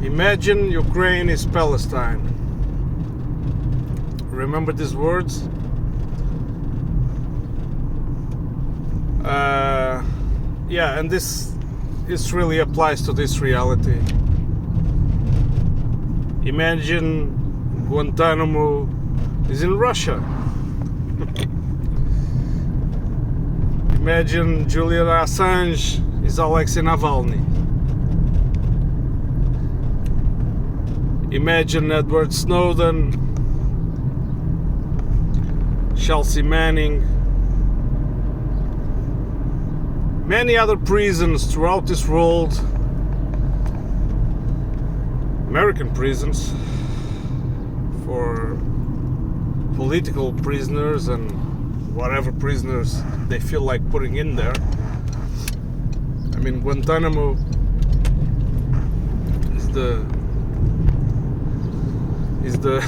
Imagine Ukraine is Palestine. Remember these words? Yeah, and this really applies to this reality. Imagine Guantanamo is in Russia. Imagine Julian Assange is Alexei Navalny. Imagine Edward Snowden, Chelsea Manning, many other prisons throughout this world, American prisons for political prisoners and whatever prisoners they feel like putting in there. I mean, Guantanamo is the the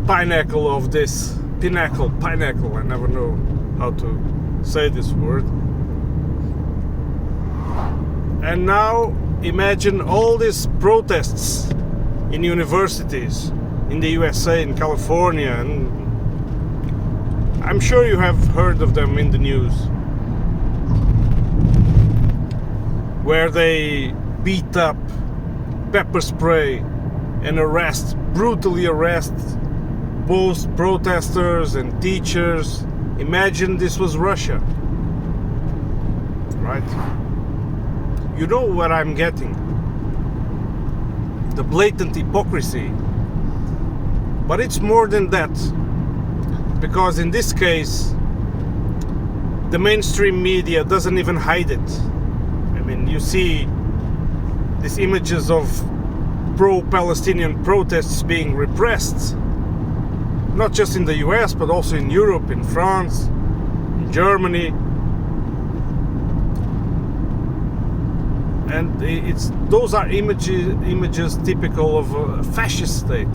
pinnacle of this pinnacle. I never know how to say this word. And now imagine all these protests in universities in the USA, in California, and I'm sure you have heard of them in the news, where they beat up, pepper spray, and brutally arrest both protesters and teachers. Imagine this was Russia, right? You know what I'm getting? The blatant hypocrisy. But it's more than that, because in this case the mainstream media doesn't even hide it. I mean, you see these images of pro-Palestinian protests being repressed, not just in the US but also in Europe, in France, in Germany, and those are images typical of a fascist state.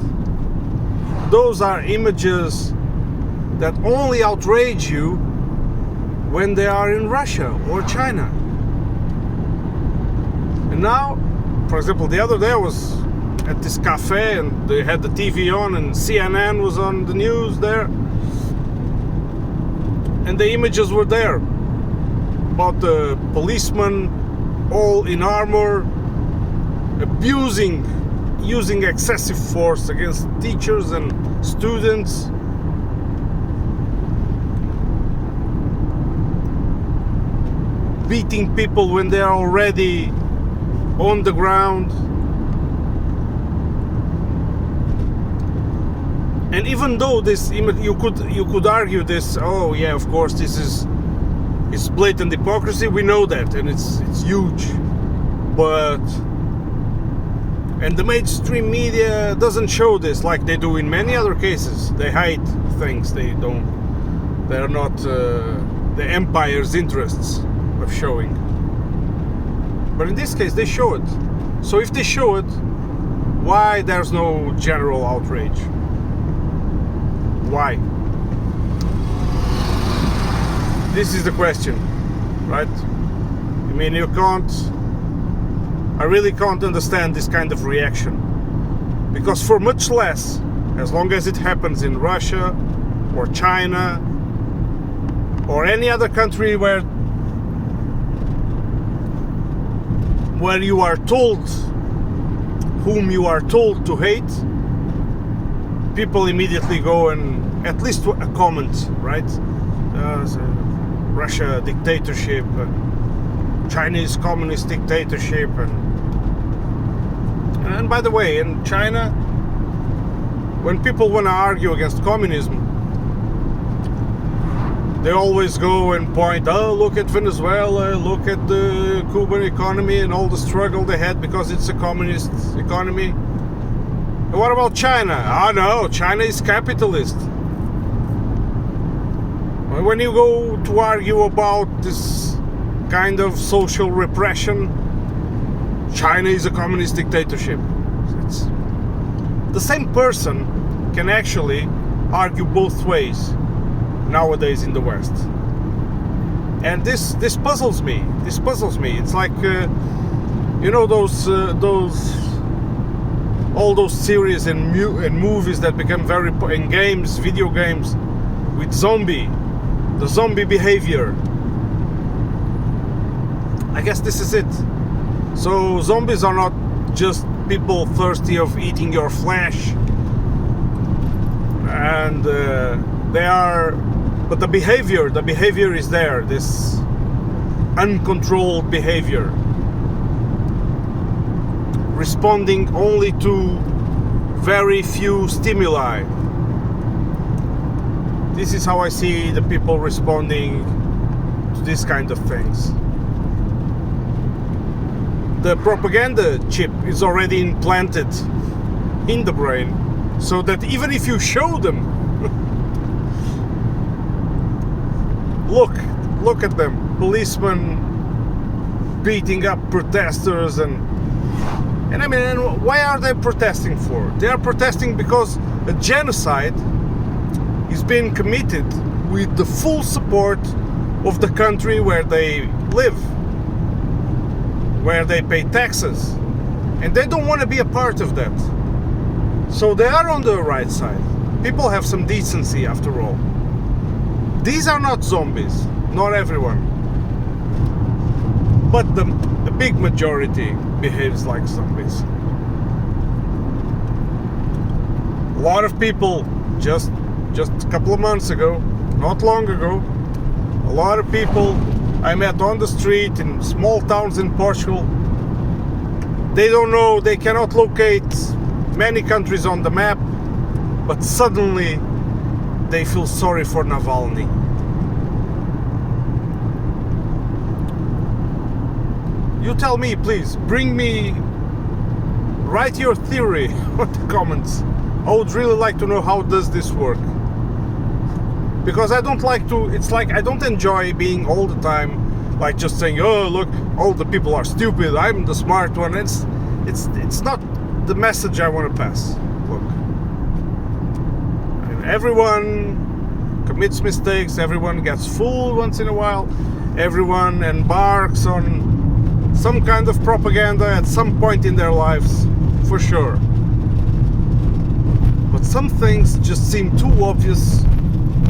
Those are images that only outrage you when they are in Russia or China. And now, for example, the other day I was at this cafe and they had the TV on and CNN was on the news there, and the images were there about the policemen all in armor using excessive force against teachers and students. Beating people when they are already on the ground. And even though this image, you could argue this, oh yeah, of course it's blatant hypocrisy, we know that, and it's huge, and the mainstream media doesn't show this like they do in many other cases. They hide things. They're not the empire's interests of showing. But in this case, they show it. So if they show it, why there's no general outrage? Why? This is the question, right? I mean, I really can't understand this kind of reaction, because for much less, as long as it happens in Russia or China or any other country where you are told whom you are told to hate, people immediately go and at least a comment, right? Russia dictatorship, Chinese communist dictatorship, and by the way, in China, when people want to argue against communism, they always go and point, oh, look at Venezuela, look at the Cuban economy and all the struggle they had because it's a communist economy. And what about China? Oh no, China is capitalist. When you go to argue about this kind of social repression, China is a communist dictatorship. It's the same person can actually argue both ways nowadays in the West, and this puzzles me. It's like those all those series and movies that become very in games, video games, with the zombie behavior. I guess this is it. So zombies are not just people thirsty of eating your flesh, and they are, but the behavior is there, this uncontrolled behavior, responding only to very few stimuli. This is how I see the people responding to this kind of things. The propaganda chip is already implanted in the brain, so that even if you show them, look at them, policemen beating up protesters, and I mean, why are they protesting for? They are protesting because a genocide is being committed with the full support of the country where they live, where they pay taxes, and they don't want to be a part of that. So they are on the right side. People have some decency after all. These are not zombies, not everyone, but the big majority behaves like zombies. A lot of people just a couple of months ago, not long ago, a lot of people I met on the street in small towns in Portugal, they don't know, they cannot locate many countries on the map, but suddenly they feel sorry for Navalny. You tell me, please, write your theory on the comments. I would really like to know, how does this work? Because I don't like to, it's like I don't enjoy being all the time like just saying, oh look, all the people are stupid, I'm the smart one. It's not the message I want to pass. Look, I mean, everyone commits mistakes, everyone gets fooled once in a while, everyone embarks on some kind of propaganda at some point in their lives, for sure. But some things just seem too obvious,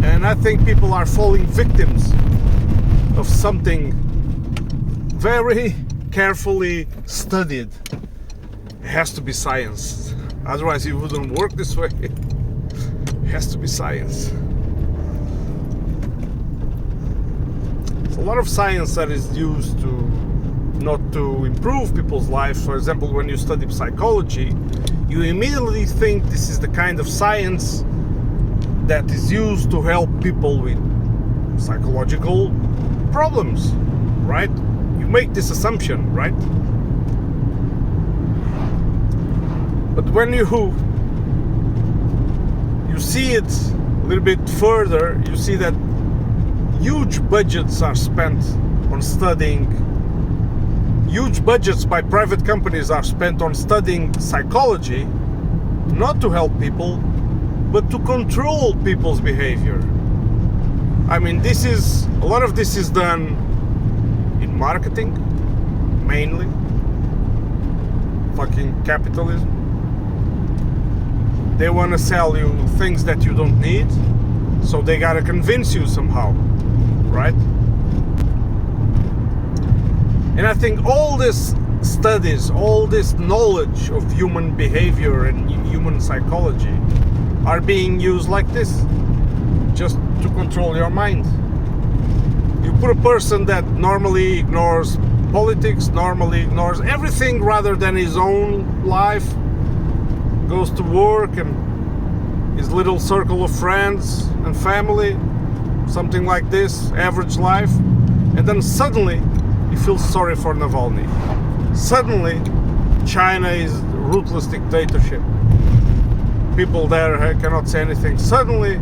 and I think people are falling victims of something very carefully studied. It has to be science, otherwise it wouldn't work this way. It has to be science. It's a lot of science that is used to not to improve people's lives. For example, when you study psychology, you immediately think this is the kind of science that is used to help people with psychological problems, right? You make this assumption, right? But when you see it a little bit further, you see that huge budgets are spent on studying, huge budgets by private companies are spent on studying psychology, not to help people, but to control people's behavior. I mean, a lot of this is done in marketing, mainly. Fucking capitalism. They want to sell you things that you don't need, so they gotta convince you somehow, right? And I think all these studies, all this knowledge of human behavior and human psychology are being used like this, just to control your mind. You put a person that normally ignores politics, normally ignores everything rather than his own life, goes to work and his little circle of friends and family, something like this, average life, and then suddenly he feels sorry for Navalny. Suddenly China is ruthless dictatorship. People there cannot say anything. Suddenly